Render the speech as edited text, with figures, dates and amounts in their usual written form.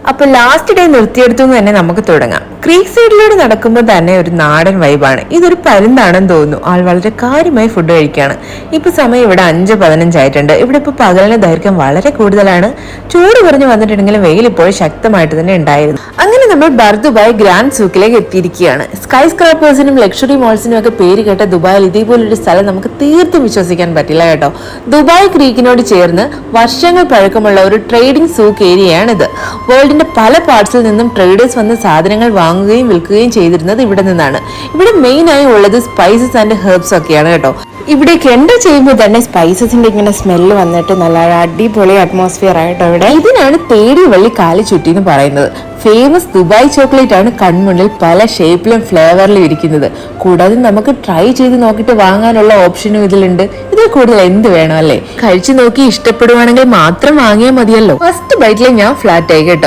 അപ്പൊ last day നിർത്തിയെടുത്തു തന്നെ നമുക്ക് തുടങ്ങാം. ക്രീക്ക് സൈഡിലൂടെ നടക്കുമ്പോൾ തന്നെ ഒരു നാടൻ വൈബാണ്. ഇതൊരു പരുന്താണെന്ന് തോന്നുന്നു. ആൾ വളരെ കാര്യമായി ഫുഡ് കഴിക്കുകയാണ്. ഇപ്പൊ സമയം ഇവിടെ 5:15 ആയിട്ടുണ്ട്. ഇവിടെ ഇപ്പൊ പകലിന്റെ ദൈർഘ്യം വളരെ കൂടുതലാണ്. ചൂട് കുറഞ്ഞു വന്നിട്ടുണ്ടെങ്കിലും വെയിൽ ഇപ്പോൾ ശക്തമായിട്ട് തന്നെ ഉണ്ടായിരുന്നു. അങ്ങനെ നമ്മൾ ദുബായ് ഗ്രാൻഡ് സൂക്കിലേക്ക് എത്തിയിരിക്കുകയാണ്. സ്കൈ സ്ക്രാപ്പേഴ്സിനും ലക്ഷറി മോൾസിനും ഒക്കെ പേര് കേട്ട ദുബായിൽ ഇതേപോലൊരു സ്ഥലം നമുക്ക് തീർത്തും വിശ്വസിക്കാൻ പറ്റില്ല കേട്ടോ. ദുബായ് ക്രീക്കിനോട് ചേർന്ന് വർഷങ്ങൾ പഴക്കമുള്ള ഒരു ട്രേഡിംഗ് സൂക്ക് ഏരിയയാണിത്. വേൾഡിന്റെ പല പാർട്സിൽ നിന്നും ട്രേഡേഴ്സ് വന്ന് സാധനങ്ങൾ വാങ്ങുകയും വിൽക്കുകയും ചെയ്തിരുന്നത് ഇവിടെ നിന്നാണ്. ഇവിടെ മെയിൻ ആയി ഉള്ളത് സ്പൈസസ് ആൻഡ് ഹെർബ്സ് ഒക്കെയാണ് കേട്ടോ. ഇവിടേക്ക് എൻ്റർ ചെയ്യുമ്പോൾ തന്നെ സ്പൈസസിന്റെ ഇങ്ങനെ സ്മെല്ല് വന്നിട്ട് നല്ല അടിപൊളി അറ്റ്മോസ്ഫിയർ ആയിട്ടോ ഇവിടെ. ഇതിനാണ് തേടി വള്ളി കാലി ചുറ്റി എന്ന് പറയുന്നത്. ഫേമസ് ദുബായ് ചോക്ലേറ്റ് ആണ് കൺമുന്നിൽ പല ഷേപ്പിലും ഫ്ലേവറിലും ഇരിക്കുന്നത്. കൂടാതെ നമുക്ക് ട്രൈ ചെയ്ത് നോക്കിയിട്ട് വാങ്ങാനുള്ള ഓപ്ഷനും ഇതിലുണ്ട്. ഇതിൽ കൂടുതൽ എന്ത് വേണം അല്ലേ? കഴിച്ചു നോക്കി ഇഷ്ടപ്പെടുവാണെങ്കിൽ മാത്രം വാങ്ങിയാൽ മതിയല്ലോ. ഫസ്റ്റ് ബൈറ്റിൽ ഞാൻ ഫ്ലാറ്റ് ആയി കേട്ടോ.